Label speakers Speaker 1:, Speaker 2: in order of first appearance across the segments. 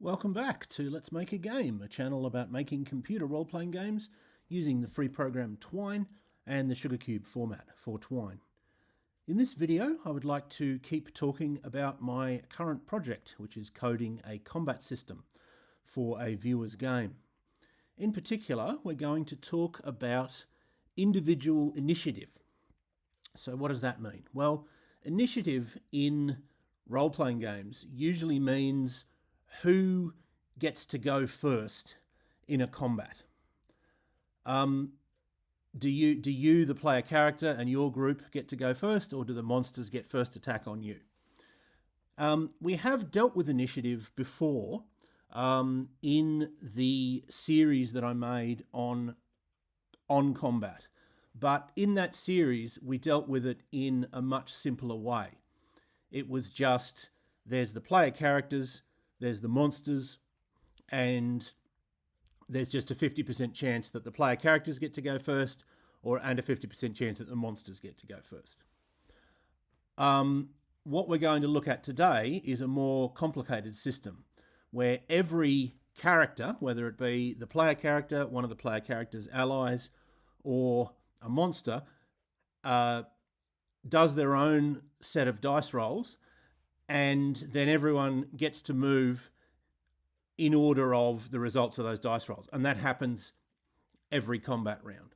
Speaker 1: Welcome back to Let's Make a Game, a channel about making computer role-playing games using the free program Twine and the Sugarcube format for Twine. In this video, I would like to keep talking about my current project, which is coding a combat system for a viewer's game. In particular, we're going to talk about individual initiative. So what does that mean? Well, initiative in role-playing games usually means who gets to go first in a combat. Do you, the player character, and your group get to go first, or do the monsters get first attack on you? We have dealt with initiative before in the series that I made on combat. But in that series, we dealt with it in a much simpler way. It was just, there's the player characters, there's the monsters, and there's just a 50% chance that the player characters get to go first, and a 50% chance that the monsters get to go first. What we're going to look at today is a more complicated system, where every character, whether it be the player character, one of the player character's allies, or a monster, does their own set of dice rolls, and then everyone gets to move in order of the results of those dice rolls. And that happens every combat round.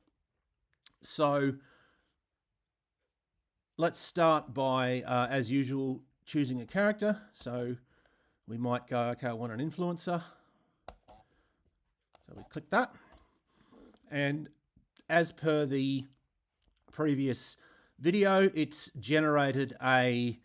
Speaker 1: So let's start by, as usual, choosing a character. So we might go, okay, I want an influencer. So we click that. And as per the previous video, it's generated a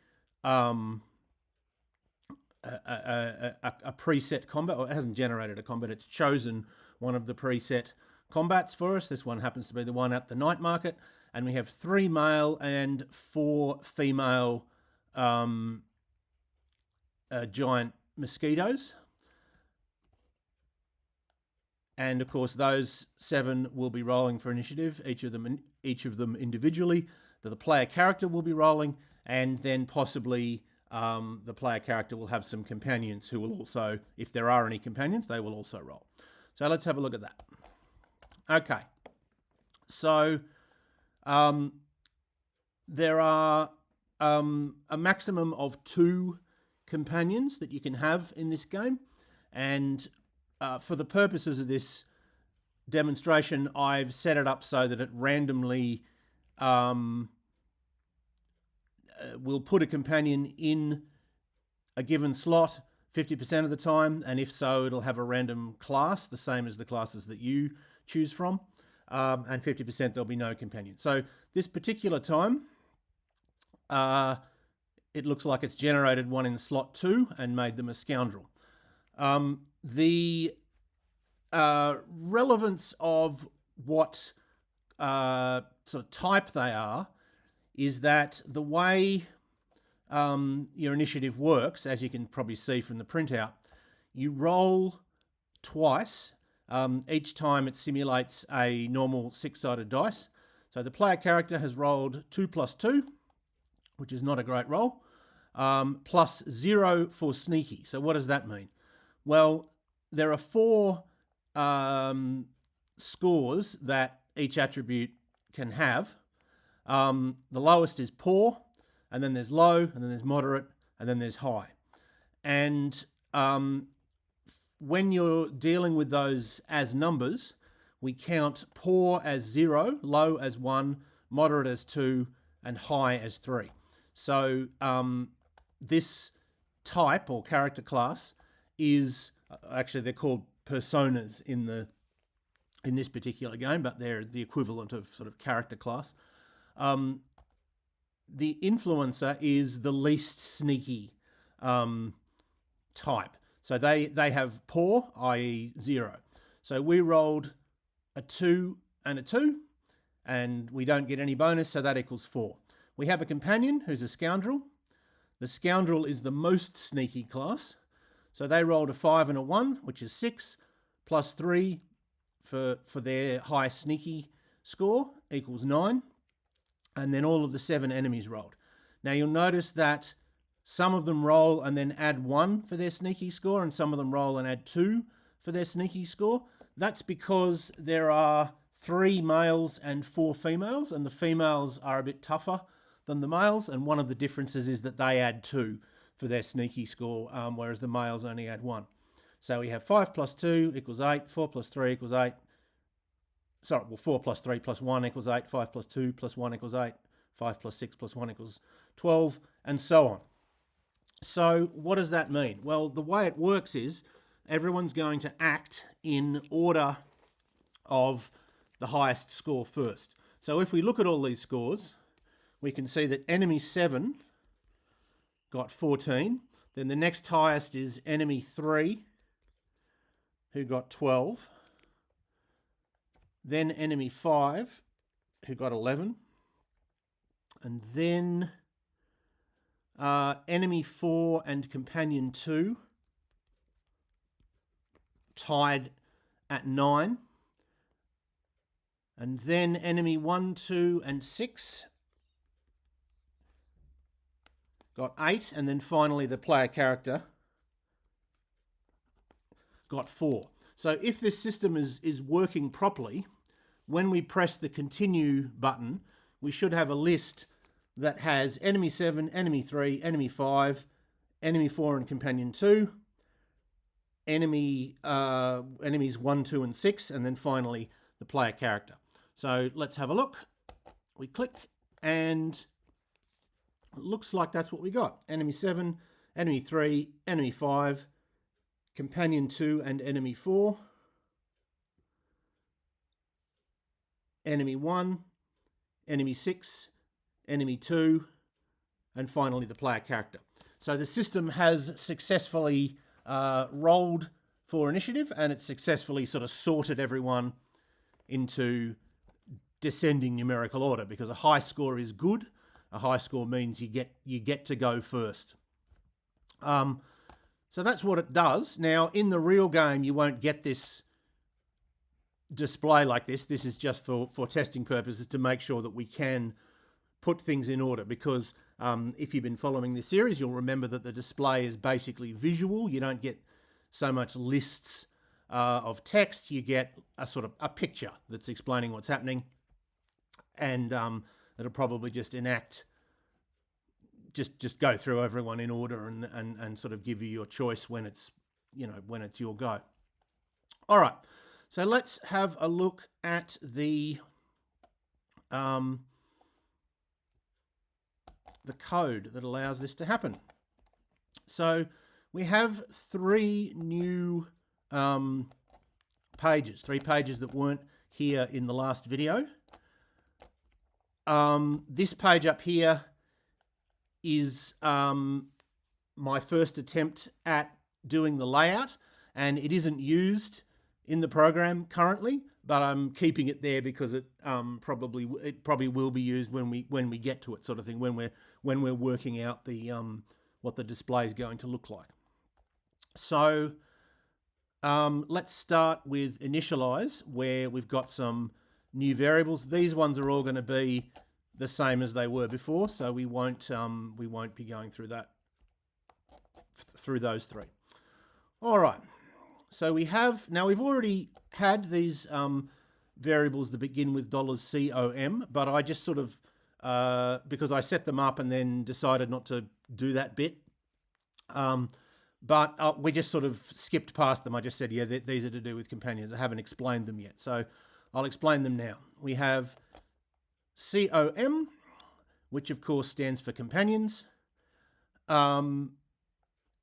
Speaker 1: preset combat, or it hasn't generated a combat, it's chosen one of the preset combats for us. This one happens to be the one at the night market, and we have 3 male and 4 female giant mosquitoes. And of course, those 7 will be rolling for initiative, each of them individually. The player character will be rolling, and then possibly the player character will have some companions who will also, if there are any companions, they will also roll. So let's have a look at that. Okay. So there are a maximum of 2 companions that you can have in this game. And for the purposes of this demonstration, I've set it up so that it randomly will put a companion in a given slot 50% of the time, and if so, it'll have a random class, the same as the classes that you choose from, and 50% there'll be no companion. So this particular time, it looks like it's generated one in slot 2 and made them a scoundrel. The relevance of what sort of type they are is that the way your initiative works, as you can probably see from the printout, you roll twice. Each time it simulates a normal 6-sided dice. So the player character has rolled 2 + 2, which is not a great roll, plus 0 for sneaky. So what does that mean? Well, there are 4 scores that each attribute can have. The lowest is poor, and then there's low, and then there's moderate, and then there's high. And when you're dealing with those as numbers, we count poor as 0, low as 1, moderate as 2, and high as 3. So this type or character class is, actually they're called personas in this particular game, but they're the equivalent of sort of character class. The influencer is the least sneaky type. So they have poor, i.e. 0. So we rolled a 2 and a 2, and we don't get any bonus, so that equals 4. We have a companion who's a scoundrel. The scoundrel is the most sneaky class. So they rolled a 5 and a 1, which is 6, plus 3 for their high sneaky score equals 9. And then all of the 7 enemies rolled. Now you'll notice that Some of them roll and then add 1 for their sneaky score, and some of them roll and add 2 for their sneaky score. That's because there are 3 males and 4 females, and the females are a bit tougher than the males, and one of the differences is that they add 2 for their sneaky score, whereas the males only add 1. So we have 5 plus 2 equals 8, 4 plus 3 equals 8. Sorry, well, 4 plus 3 plus 1 equals 8, 5 plus 2 plus 1 equals 8, 5 plus 6 plus 1 equals 12, and so on. So what does that mean? Well, the way it works is everyone's going to act in order of the highest score first. So if we look at all these scores, we can see that enemy 7 got 14. Then the next highest is enemy 3, who got 12. Then enemy 5, who got 11. And then enemy 4 and companion 2 tied at 9. And then enemy 1, 2, and 6 got 8. And then finally the player character got 4. So if this system is working properly, when we press the continue button, we should have a list that has enemy 7, enemy 3, enemy 5, enemy 4 and companion 2, enemies 1, 2 and 6, and then finally the player character. So let's have a look. We click and it looks like that's what we got. Enemy 7, enemy 3, enemy 5, companion 2 and enemy 4, enemy 1, enemy 6, enemy 2, and finally the player character. So the system has successfully rolled for initiative, and it's successfully sort of sorted everyone into descending numerical order, because a high score is good. A high score means you get to go first. So that's what it does. Now, in the real game, you won't get this display like this. This is just for testing purposes, to make sure that we can put things in order, because if you've been following this series, you'll remember that the display is basically visual. You don't get so much lists of text. You get a sort of a picture that's explaining what's happening, and it'll probably just just go through everyone in order and sort of give you your choice when it's your go. All right, so let's have a look at the code that allows this to happen. So we have 3 new pages, 3 pages that weren't here in the last video. This page up here is my first attempt at doing the layout, and it isn't used in the program currently, but I'm keeping it there because it probably will be used when we get to it, sort of thing, when we're working out the what the display is going to look like. So let's start with initialize, where we've got some new variables. These ones are all going to be the same as they were before, so we won't be going through those 3. All right. So we've already had these variables that begin with $COM, but I just sort of, because I set them up and then decided not to do that bit, but we just sort of skipped past them. I just said, yeah, these are to do with companions. I haven't explained them yet, so I'll explain them now. We have COM, which of course stands for companions, and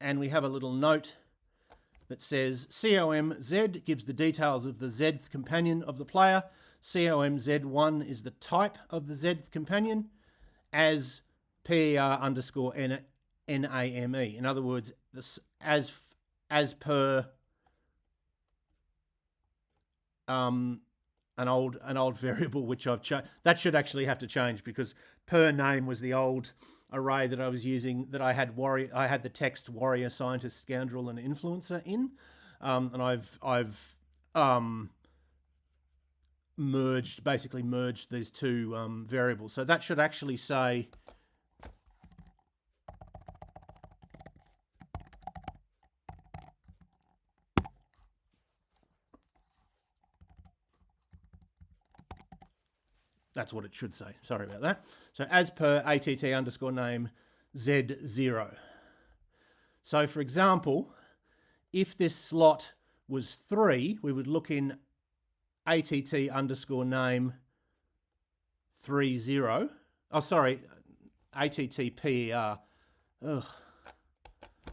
Speaker 1: we have a little note that says COMZ gives the details of the Zth companion of the player. COMZ1 is the type of the Zth companion, as PER_NAME. In other words, as per an old variable which I've changed. That should actually have to change, because per name was the old array that I was using, that I had the text warrior, scientist, scoundrel, and influencer in, and I've basically merged these 2 variables. So that should actually say that's what it should say. Sorry about that. So as per ATT underscore name Z0. So for example, if this slot was 3, we would look in ATT underscore name 30. Oh, sorry, ATT PER. Ugh,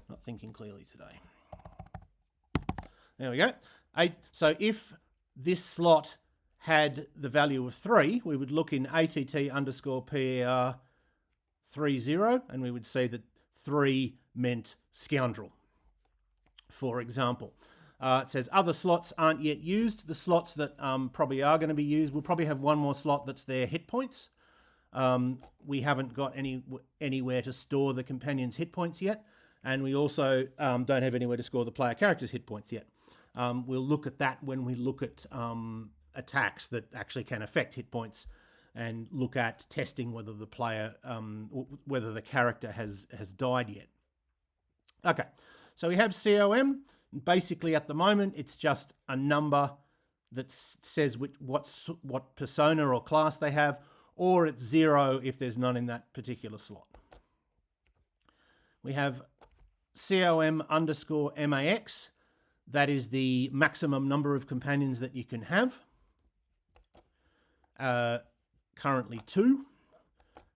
Speaker 1: not thinking clearly today. There we go. So if this slot had the value of 3, we would look in ATT underscore PER 30, and we would see that 3 meant scoundrel, for example. It says other slots aren't yet used. The slots that probably are going to be used, we'll probably have one more slot that's their hit points. We haven't got anywhere to store the companion's hit points yet, and we also don't have anywhere to store the player character's hit points yet. We'll look at that when we look at attacks that actually can affect hit points, and look at testing whether the player, whether the character has died yet. Okay, so we have COM. Basically, at the moment, it's just a number that says what persona or class they have, or it's 0 if there's none in that particular slot. We have COM underscore MAX. That is the maximum number of companions that you can have. Currently 2,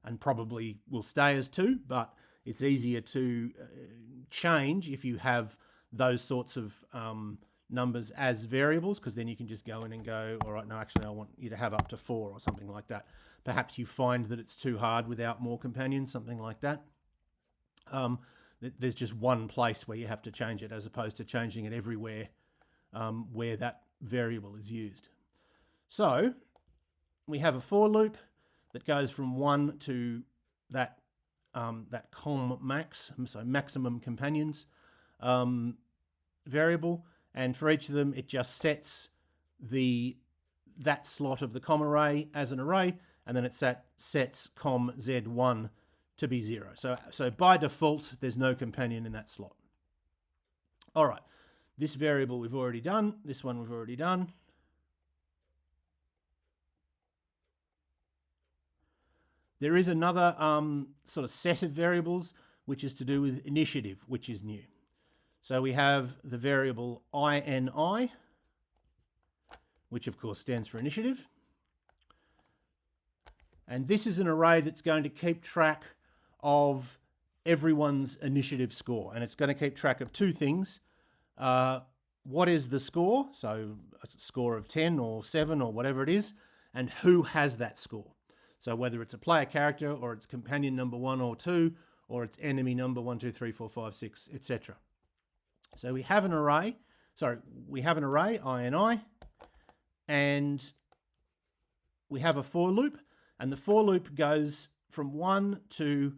Speaker 1: and probably will stay as 2, but it's easier to change if you have those sorts of numbers as variables, because then you can just go in and go, all right, no, actually I want you to have up to 4 or something like that. Perhaps you find that it's too hard without more companions, something like that. There's just one place where you have to change it, as opposed to changing it everywhere where that variable is used. So we have a for loop that goes from 1 to that com max, so maximum companions variable, and for each of them it just sets that slot of the com array as an array, and then it sets com z1 to be 0. So by default there's no companion in that slot. All right, this variable we've already done, this one we've already done. There is another sort of set of variables which is to do with initiative, which is new. So we have the variable ini, which of course stands for initiative. And this is an array that's going to keep track of everyone's initiative score. And it's going to keep track of 2 things. What is the score? So a score of 10 or 7 or whatever it is. And who has that score? So whether it's a player character, or it's companion number 1 or 2, or it's enemy number 1, 2, 3, 4, 5, 6, etc. So we have an array, ini, and we have a for loop, and the for loop goes from 1 to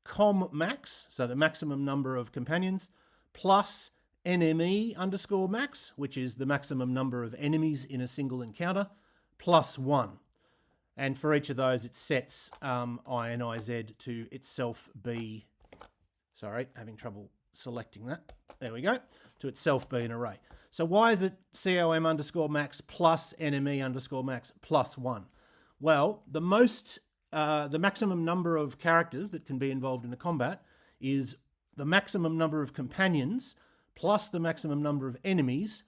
Speaker 1: com max, so the maximum number of companions, plus NME underscore max, which is the maximum number of enemies in a single encounter, plus 1. And for each of those, it sets INIZ to itself be, sorry, having trouble selecting that. There we go, to itself be an array. So why is it COM underscore max plus NME underscore max plus 1? Well, the maximum number of characters that can be involved in a combat is the maximum number of companions plus the maximum number of enemies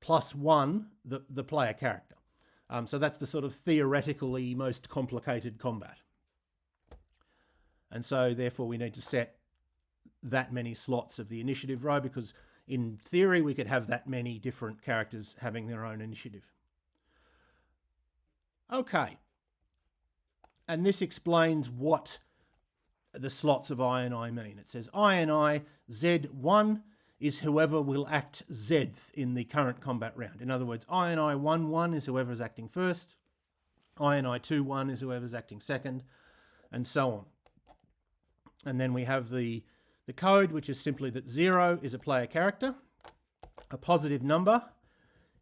Speaker 1: plus 1, the player character. So that's the sort of theoretically most complicated combat. And so therefore we need to set that many slots of the initiative row, because in theory we could have that many different characters having their own initiative. Okay. And this explains what the slots of INI mean. It says INI Z1 is whoever will act Zth in the current combat round. In other words, INI 1-1 is whoever's acting first, INI 2-1 is whoever's acting second, and so on. And then we have the code, which is simply that 0 is a player character, a positive number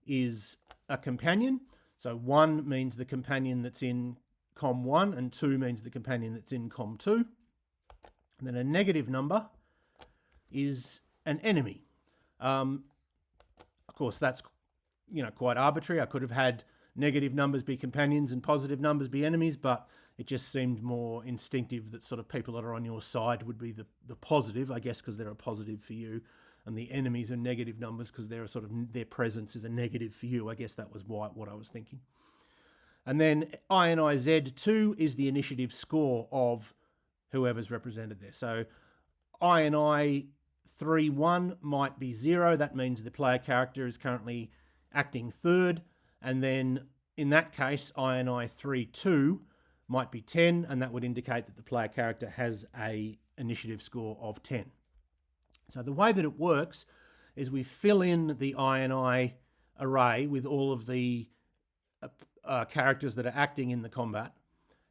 Speaker 1: is a companion, so 1 means the companion that's in com 1, and 2 means the companion that's in com 2. And then a negative number is an enemy. Of course, that's quite arbitrary. I could have had negative numbers be companions and positive numbers be enemies, but it just seemed more instinctive that sort of people that are on your side would be the positive, I guess, because they're a positive for you, and the enemies are negative numbers because they're sort of, their presence is a negative for you. I guess that was what I was thinking. And then INIZ2 is the initiative score of whoever's represented there. So INI31 might be 0. That means the player character is currently acting third. And then in that case, INI32 might be 10, and that would indicate that the player character has a initiative score of 10. So the way that it works is we fill in the INI array with all of the characters that are acting in the combat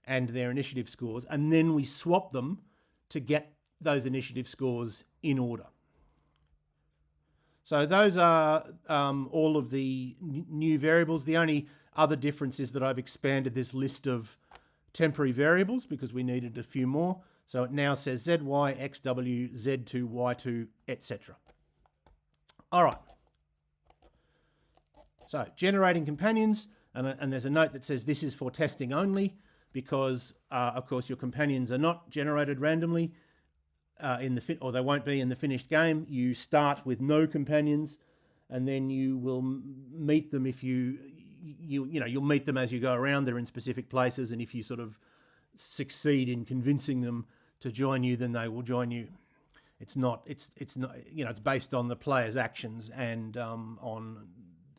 Speaker 1: and their initiative scores, and then we swap them to get those initiative scores in order. So those are all of the new variables. The only other difference is that I've expanded this list of temporary variables because we needed a few more. So it now says ZY, XW, Z2, Y2, etc. All right. So generating companions, and there's a note that says this is for testing only because, of course, your companions are not generated randomly or they won't be in the finished game. You start with no companions, and then you will meet them if you'll meet them as you go around. They're in specific places, and if you sort of succeed in convincing them to join you, then they will join you. It's based on the player's actions and on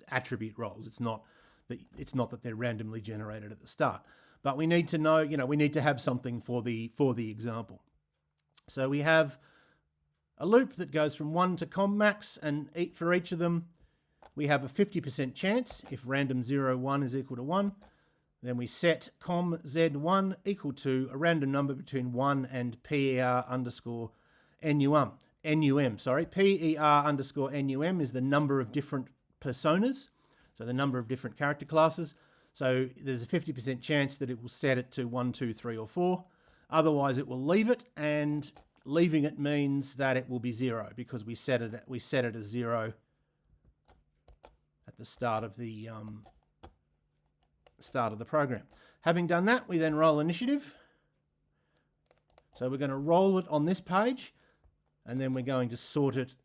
Speaker 1: attribute rolls. It's not that they're randomly generated at the start. But we need to know, we need to have something for the example. So we have a loop that goes from 1 to commax, and for each of them, we have a 50% chance if random 0, 1 is equal to 1. Then we set com z1 equal to a random number between 1 and PER underscore NUM. PER underscore NUM is the number of different personas, so the number of different character classes. So there's a 50% chance that it will set it to 1, 2, 3, or 4. Otherwise, it will leave it, and leaving it means that it will be 0 because we set it as 0 at the start of the program. Having done that, we then roll initiative. So we're going to roll it on this page, and then we're going to sort it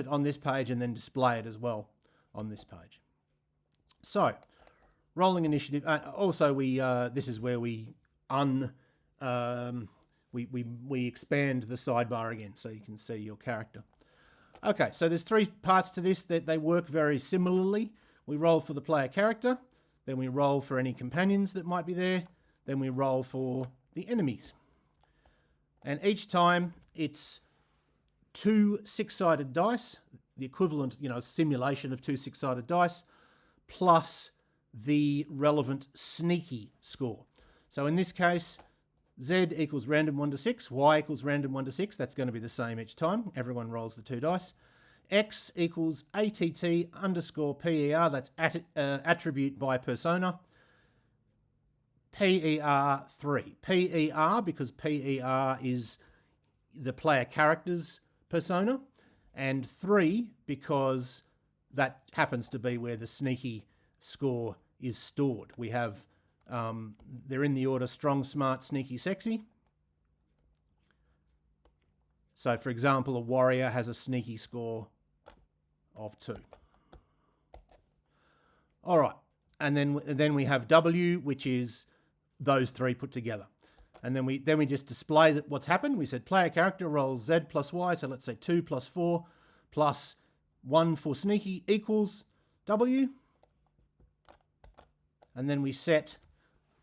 Speaker 1: on this page, and then display it as well on this page. So, rolling initiative. Also, this is where we expand the sidebar again, so you can see your character. Okay, so there's 3 parts to this that they work very similarly. We roll for the player character, then we roll for any companions that might be there, then we roll for the enemies. And each time it's 2 6-sided dice, the equivalent, simulation of 2 6-sided dice, plus the relevant sneaky score. So in this case, Z equals random 1 to 6, Y equals random 1 to 6. That's going to be the same each time. Everyone rolls the 2 dice. X equals ATT underscore PER. That's attribute by persona. PER 3. PER because PER is the player character's persona. And 3 because that happens to be where the sneaky score is stored. We have, they're in the order strong, smart, sneaky, sexy. So, for example, a warrior has a sneaky score of 2. All right, and then we have W, which is those 3 put together. And then we just display that what's happened. We said player character rolls Z plus Y, so let's say 2 plus 4 plus 1 for sneaky equals W. And then we set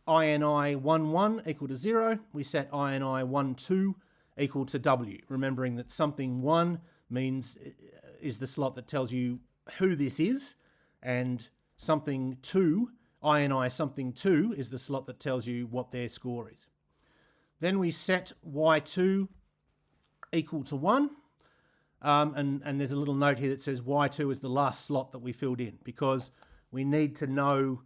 Speaker 1: INI 11 equal to 0. We set INI 12 equal to W, remembering that something 1 is the slot that tells you who this is, and something 2, INI something 2, is the slot that tells you what their score is. Then we set Y2 equal to 1, and there's a little note here that says Y2 is the last slot that we filled in, because we need to know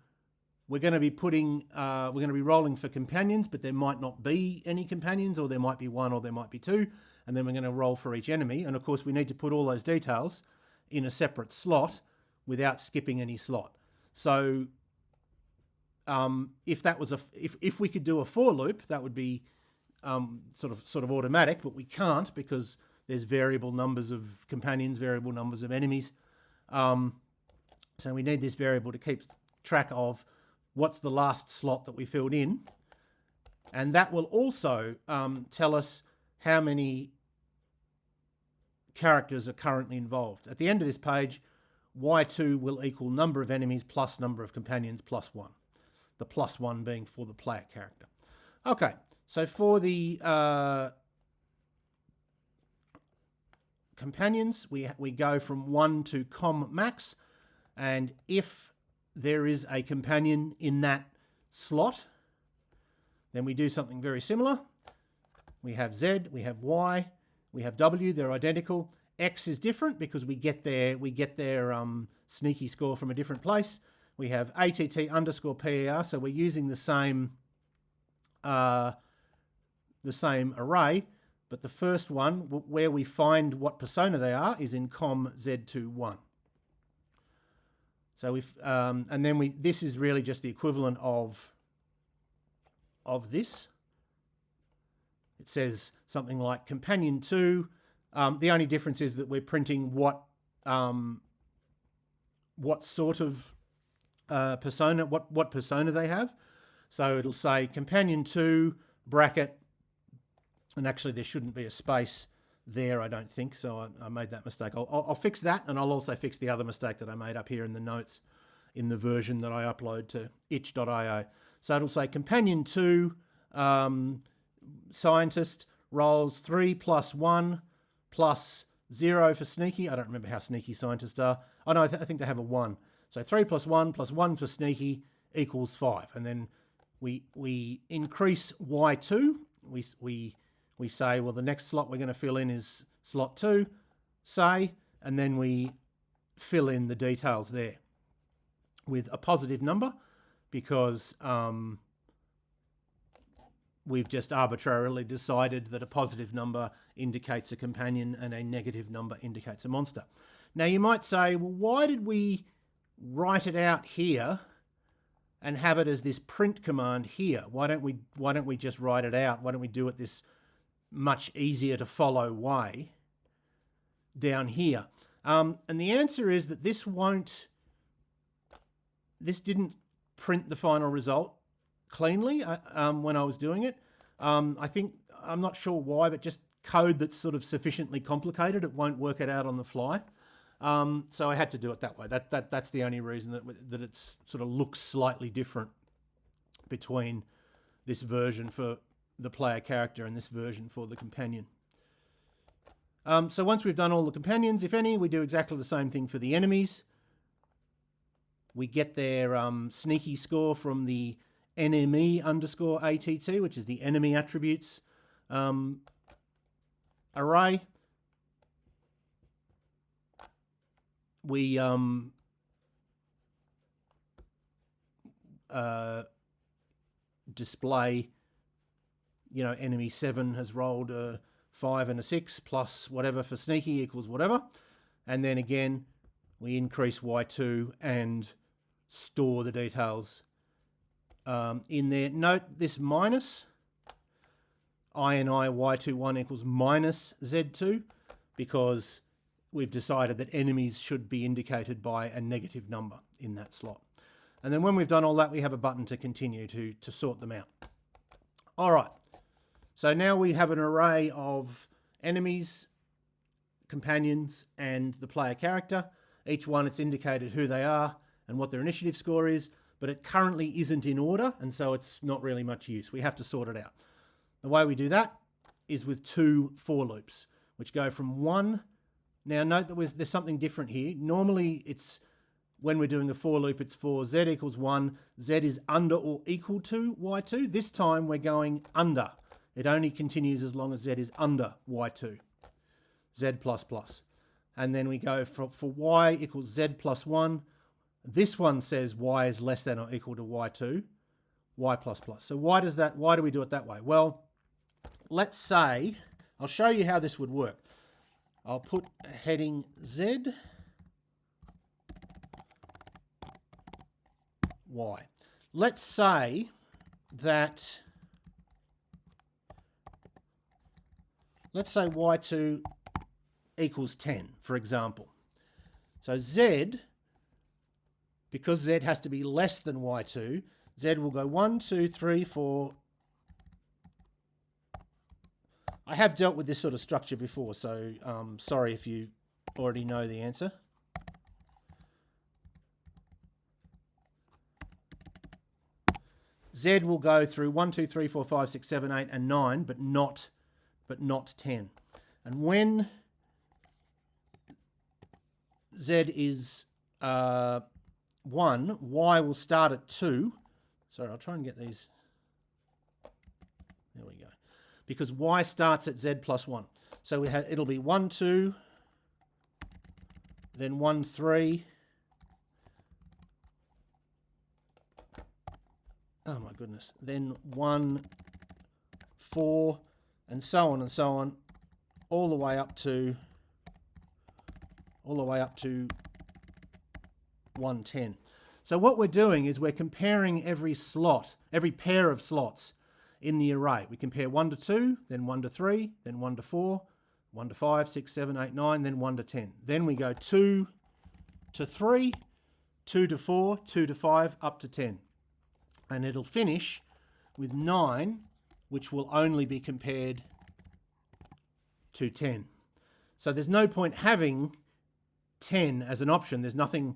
Speaker 1: we're going to be rolling for companions, but there might not be any companions, or there might be 1, or there might be 2, and then we're going to roll for each enemy. And of course, we need to put all those details in a separate slot without skipping any slot. So if that was if we could do a for loop, that would be sort of automatic, but we can't because there's variable numbers of companions, variable numbers of enemies. So we need this variable to keep track of what's the last slot that we filled in. And that will also tell us how many characters are currently involved. At the end of this page, y2 will equal number of enemies plus number of companions plus 1. The plus 1 being for the player character. Okay, so for the companions, we go from 1 to com max, and if there is a companion in that slot, then we do something very similar. We have Z, we have Y, we have W, they're identical. X is different because we get their sneaky score from a different place. We have ATT underscore PER, so we're using the same array, but the first one, where we find what persona they are, is in com Z21. So and then this is really just the equivalent of this. It says something like companion 2. The only difference is that we're printing what sort of persona, what persona they have. So it'll say companion 2 bracket, and actually there shouldn't be a space there, I don't think, so I made that mistake. I'll fix that, and I'll also fix the other mistake that I made up here in the notes in the version that I upload to itch.io. So it'll say companion 2 scientist rolls 3 plus 1 plus 0 for sneaky. I don't remember how sneaky scientists are. Oh no, I think they have a 1. So 3 plus 1 plus 1 for sneaky equals 5. And then we increase y2. We say, well, the next slot we're going to fill in is slot 2, say, and then we fill in the details there with a positive number because we've just arbitrarily decided that a positive number indicates a companion and a negative number indicates a monster. Now you might say, well, why did we write it out here and have it as this print command here? Why don't we just write it out? Why don't we do it this much easier to follow way down here? And the answer is that this didn't print the final result cleanly when I was doing it. I'm not sure why, but just code that's sort of sufficiently complicated, it won't work it out on the fly. So I had to do it that way. That's the only reason that it's sort of looks slightly different between this version for the player character and this version for the companion. So once we've done all the companions, if any, we do exactly the same thing for the enemies. We get their sneaky score from the NME underscore ATT, which is the enemy attributes array. We display, enemy 7 has rolled a 5 and a 6 plus whatever for sneaky equals whatever. And then again, we increase y2 and store the details in there. Note this minus, INI y21 equals minus z2, because we've decided that enemies should be indicated by a negative number in that slot. And then when we've done all that, we have a button to continue to sort them out. All right, so now we have an array of enemies, companions, and the player character. Each one, it's indicated who they are and what their initiative score is, but it currently isn't in order, and so it's not really much use. We have to sort it out. The way we do that is with 2 for loops, which go from 1. Now note that there's something different here. Normally it's, when we're doing a for loop, it's for z equals 1, z is under or equal to y2. This time we're going under. It only continues as long as z is under y2, z plus plus. And then we go for y equals z plus 1. This one says y is less than or equal to y2, y plus plus. So why do we do it that way? Well, let's say, I'll show you how this would work. I'll put a heading Z. y. Let's say that, let's say y2 equals 10, for example. So z, because z has to be less than y2, z will go 1, 2, 3, 4. I have dealt with this sort of structure before, so sorry if you already know the answer. Z will go through 1, 2, 3, 4, 5, 6, 7, 8, and 9, but not 10. And when Z is 1, Y will start at 2. Sorry, I'll try and get these. There we go. Because Y starts at Z plus 1. So it'll be 1, 2, then 1, 3. Oh my goodness. Then 1, 4, and so on, all the way up to 110. So what we're doing is we're comparing every slot, every pair of slots in the array. We compare 1 to 2, then 1 to 3, then 1 to 4, 1 to 5, 6, 7, 8, 9, then 1 to 10. Then we go 2 to 3, 2 to 4, 2 to 5, up to 10. And it'll finish with 9, which will only be compared to 10. So there's no point having 10 as an option. There's nothing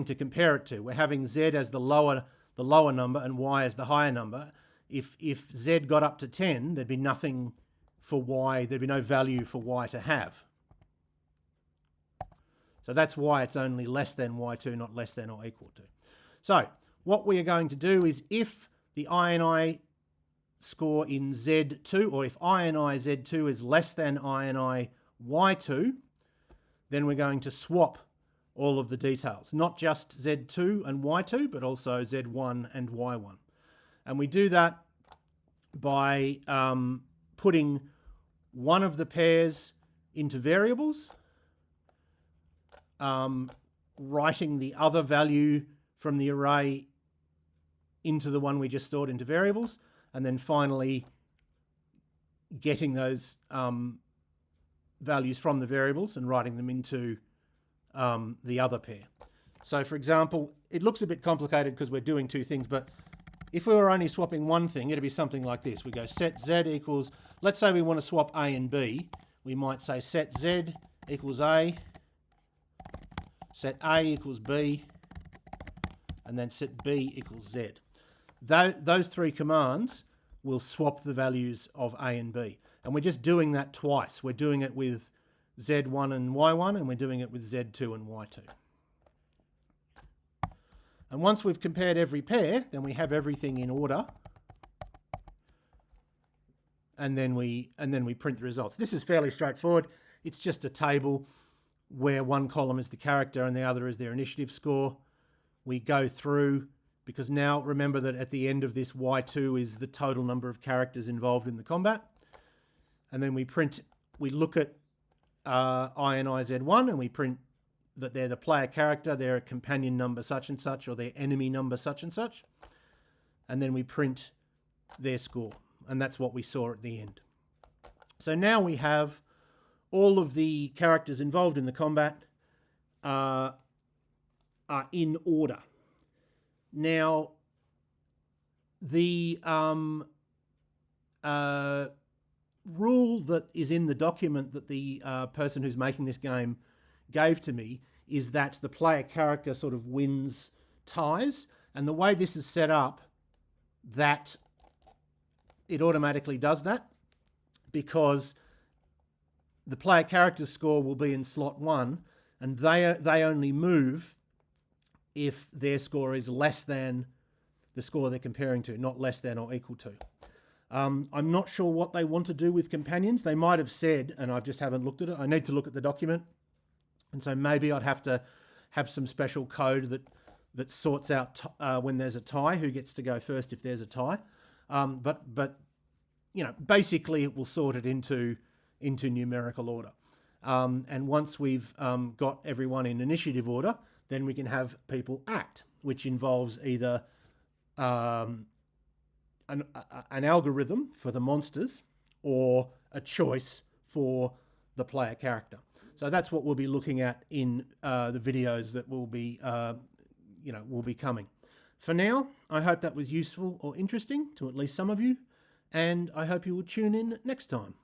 Speaker 1: to compare it to. We're having Z as the lower number and Y as the higher number. If Z got up to 10, there'd be nothing for Y, there'd be no value for Y to have. So that's why it's only less than Y2, not less than or equal to. So what we are going to do is, if the INI score in Z2, or if INI Z2 is less than INI Y2, then we're going to swap all of the details, not just Z2 and Y2, but also Z1 and Y1. And we do that by putting one of the pairs into variables, writing the other value from the array into the one we just stored into variables, and then finally getting those values from the variables and writing them into the other pair. So for example, it looks a bit complicated because we're doing two things, but if we were only swapping one thing, it'd be something like this. We go set Z equals, let's say we want to swap A and B. We might say set Z equals A, set A equals B, and then set B equals Z. Those three commands will swap the values of A and B. And we're just doing that twice. We're doing it with Z1 and Y1, and we're doing it with Z2 and Y2. And once we've compared every pair, then we have everything in order. And then we print the results. This is fairly straightforward. It's just a table where one column is the character and the other is their initiative score. We go through, because now remember that at the end of this, Y2 is the total number of characters involved in the combat. And then we look at INI Z1, and we print that they're the player character, they're a companion number such and such, or their enemy number such and such. And then we print their score. And that's what we saw at the end. So now we have all of the characters involved in the combat are in order. Now, the rule that is in the document that the person who's making this game gave to me is that the player character sort of wins ties. And the way this is set up, that it automatically does that, because the player character's score will be in slot 1, and they only move if their score is less than the score they're comparing to, not less than or equal to. I'm not sure what they want to do with companions. They might have said, and I just haven't looked at it. I need to look at the document. And so maybe I'd have to have some special code that sorts out when there's a tie, who gets to go first if there's a tie. But you know, basically it will sort it into numerical order. And once we've got everyone in initiative order, then we can have people act, which involves either an algorithm for the monsters or a choice for the player character. So that's what we'll be looking at in the videos that will be, will be coming. For now, I hope that was useful or interesting to at least some of you, and I hope you will tune in next time.